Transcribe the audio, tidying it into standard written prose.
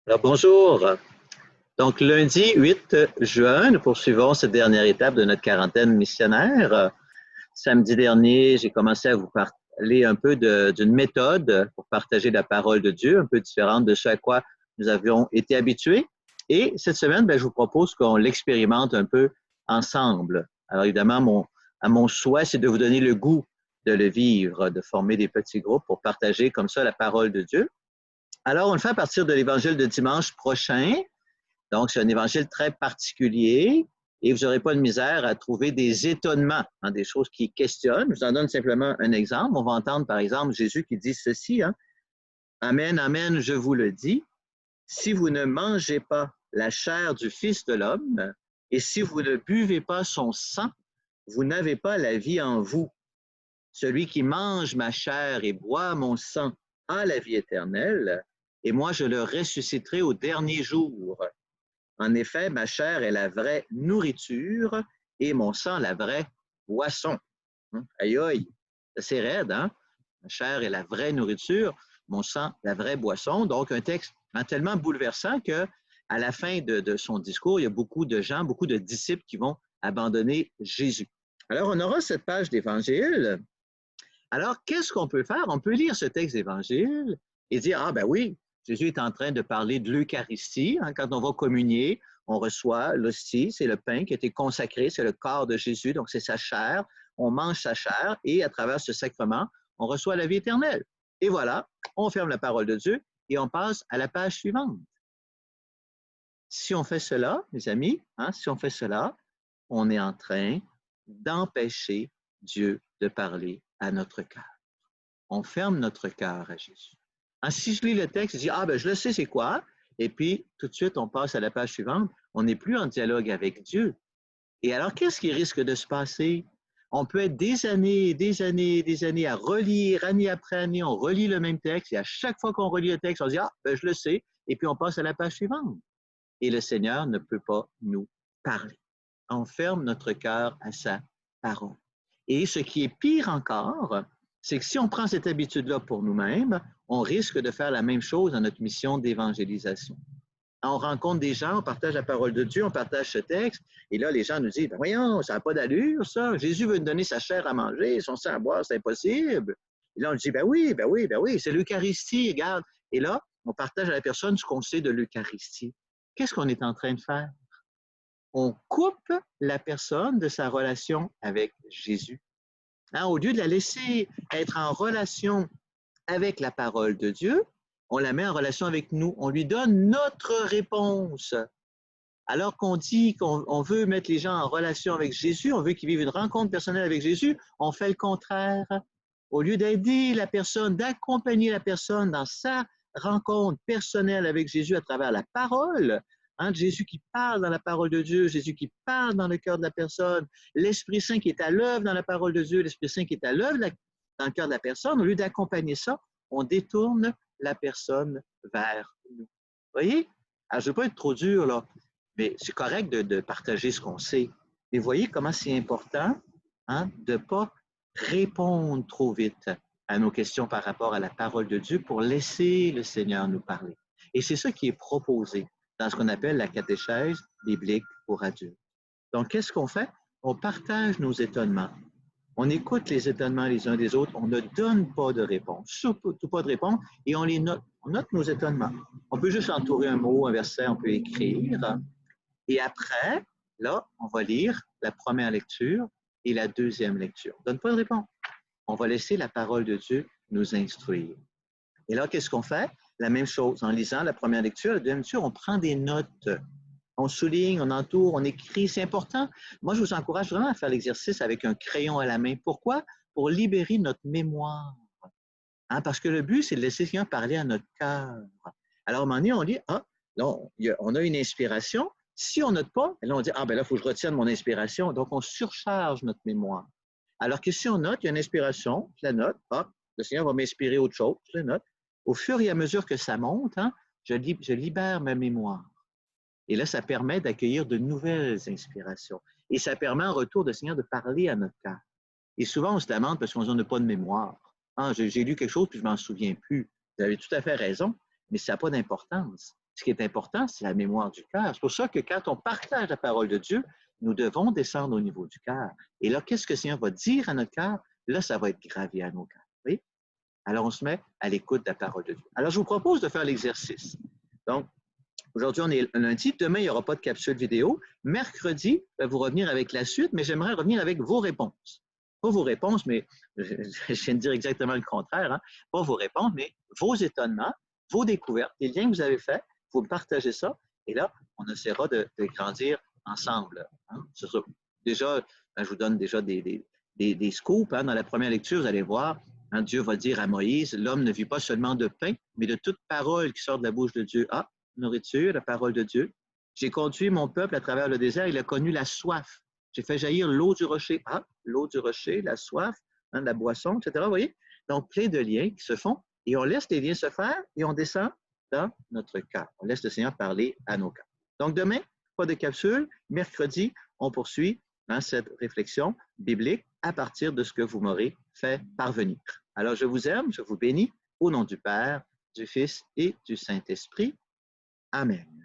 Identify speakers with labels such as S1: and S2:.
S1: Alors, bonjour. Donc, lundi 8 juin, nous poursuivons cette dernière étape de notre quarantaine missionnaire. Samedi dernier, j'ai commencé à vous parler un peu d'une méthode pour partager la parole de Dieu, un peu différente de ce à quoi nous avions été habitués. Et cette semaine, je vous propose qu'on l'expérimente un peu ensemble. Alors, évidemment, mon souhait, c'est de vous donner le goût de le vivre, de former des petits groupes pour partager comme ça la parole de Dieu. Alors, on le fait à partir de l'évangile de dimanche prochain. Donc, c'est un évangile très particulier et vous n'aurez pas de misère à trouver des étonnements, des choses qui questionnent. Je vous en donne simplement un exemple. On va entendre, par exemple, Jésus qui dit ceci, Amen, amen, je vous le dis, si vous ne mangez pas la chair du Fils de l'homme et si vous ne buvez pas son sang, vous n'avez pas la vie en vous. Celui qui mange ma chair et boit mon sang a la vie éternelle, et moi je le ressusciterai au dernier jour. En effet, ma chair est la vraie nourriture et mon sang la vraie boisson. Aïe aïe, c'est raide, hein? Ma chair est la vraie nourriture, mon sang la vraie boisson. Donc, un texte tellement bouleversant que à la fin de son discours, il y a beaucoup de gens, beaucoup de disciples qui vont abandonner Jésus. Alors, on aura cette page d'évangile. Alors, qu'est-ce qu'on peut faire? On peut lire ce texte d'évangile et dire, ah ben oui, Jésus est en train de parler de l'Eucharistie. Quand on va communier, on reçoit l'hostie, c'est le pain qui a été consacré, c'est le corps de Jésus, donc c'est sa chair. On mange sa chair et à travers ce sacrement, on reçoit la vie éternelle. Et voilà, on ferme la parole de Dieu et on passe à la page suivante. Si on fait cela, mes amis, si on fait cela, on est en train d'empêcher Dieu de parler à notre cœur. On ferme notre cœur à Jésus. Si je lis le texte, je dis, je le sais c'est quoi, et puis tout de suite, on passe à la page suivante, on n'est plus en dialogue avec Dieu. Et alors, qu'est-ce qui risque de se passer? On peut être des années à relire, année après année, on relit le même texte, et à chaque fois qu'on relit le texte, on dit, je le sais, et puis on passe à la page suivante. Et le Seigneur ne peut pas nous parler. On ferme notre cœur à sa parole. Et ce qui est pire encore, c'est que si on prend cette habitude-là pour nous-mêmes, on risque de faire la même chose dans notre mission d'évangélisation. On rencontre des gens, on partage la parole de Dieu, on partage ce texte, et là, les gens nous disent, voyons, ça n'a pas d'allure, ça. Jésus veut nous donner sa chair à manger, son sang à boire, c'est impossible. Et là, on dit, oui, c'est l'Eucharistie, regarde. Et là, on partage à la personne ce qu'on sait de l'Eucharistie. Qu'est-ce qu'on est en train de faire? On coupe la personne de sa relation avec Jésus. Au lieu de la laisser être en relation avec la parole de Dieu, on la met en relation avec nous. On lui donne notre réponse. Alors qu'on dit qu'on veut mettre les gens en relation avec Jésus, on veut qu'ils vivent une rencontre personnelle avec Jésus, on fait le contraire. Au lieu d'aider la personne, d'accompagner la personne dans sa rencontre personnelle avec Jésus à travers la parole, Jésus qui parle dans la parole de Dieu, Jésus qui parle dans le cœur de la personne, l'Esprit Saint qui est à l'œuvre dans la parole de Dieu, l'Esprit Saint qui est à l'œuvre dans le cœur de la personne, au lieu d'accompagner ça, on détourne la personne vers nous. Vous voyez? Alors, je ne veux pas être trop dur, là, mais c'est correct de partager ce qu'on sait. Mais voyez comment c'est important de ne pas répondre trop vite à nos questions par rapport à la parole de Dieu pour laisser le Seigneur nous parler. Et c'est ça qui est proposé dans ce qu'on appelle la catéchèse biblique pour adultes. Donc, qu'est-ce qu'on fait? On partage nos étonnements. On écoute les étonnements les uns des autres. On ne donne pas de réponse, surtout pas de réponse, et on les note. On note nos étonnements. On peut juste entourer un mot, un verset, on peut écrire. Et après, là, on va lire la première lecture et la deuxième lecture. On ne donne pas de réponse. On va laisser la parole de Dieu nous instruire. Et là, qu'est-ce qu'on fait? La même chose. En lisant la première lecture, la deuxième lecture, on prend des notes. On souligne, on entoure, on écrit. C'est important. Moi, je vous encourage vraiment à faire l'exercice avec un crayon à la main. Pourquoi? Pour libérer notre mémoire. Parce que le but, c'est de laisser quelqu'un parler à notre cœur. Alors, à un moment donné, on dit, non, on a une inspiration. Si on note pas, là, on dit, là, il faut que je retienne mon inspiration. Donc, on surcharge notre mémoire. Alors que si on note, il y a une inspiration, je la note, le Seigneur va m'inspirer autre chose, je la note. Au fur et à mesure que ça monte, je libère ma mémoire. Et là, ça permet d'accueillir de nouvelles inspirations. Et ça permet en retour de Seigneur de parler à notre cœur. Et souvent, on se lamente parce qu'on n'a pas de mémoire. J'ai lu quelque chose puis je ne m'en souviens plus. Vous avez tout à fait raison, mais ça n'a pas d'importance. ce qui est important, c'est la mémoire du cœur. C'est pour ça que quand on partage la parole de Dieu, nous devons descendre au niveau du cœur. Et là, qu'est-ce que le Seigneur va dire à notre cœur? Là, ça va être gravé à nos cœurs. Oui? Alors, on se met à l'écoute de la parole de Dieu. Alors, je vous propose de faire l'exercice. Donc, aujourd'hui, on est lundi. Demain, il n'y aura pas de capsule vidéo. Mercredi, je vais vous revenir avec la suite, mais j'aimerais revenir avec vos réponses. Pas vos réponses, mais je viens de dire exactement le contraire. Hein? Pas vos réponses, mais vos étonnements, vos découvertes, les liens que vous avez faits. Vous me partagez ça. Et là, on essaiera de grandir ensemble. Hein? Déjà, je vous donne déjà des scoops. Hein? Dans la première lecture, vous allez voir, hein, Dieu va dire à Moïse, l'homme ne vit pas seulement de pain, mais de toute parole qui sort de la bouche de Dieu. Ah, nourriture, la parole de Dieu. J'ai conduit mon peuple à travers le désert, il a connu la soif. J'ai fait jaillir l'eau du rocher. Ah, l'eau du rocher, la soif, hein, la boisson, etc. Vous voyez? Donc, plein de liens qui se font et on laisse les liens se faire et on descend dans notre cœur. On laisse le Seigneur parler à nos cœurs. Donc, demain, pas de capsule. Mercredi, on poursuit hein, cette réflexion biblique à partir de ce que vous m'aurez fait parvenir. Alors, je vous aime, je vous bénis au nom du Père, du Fils et du Saint-Esprit. Amen.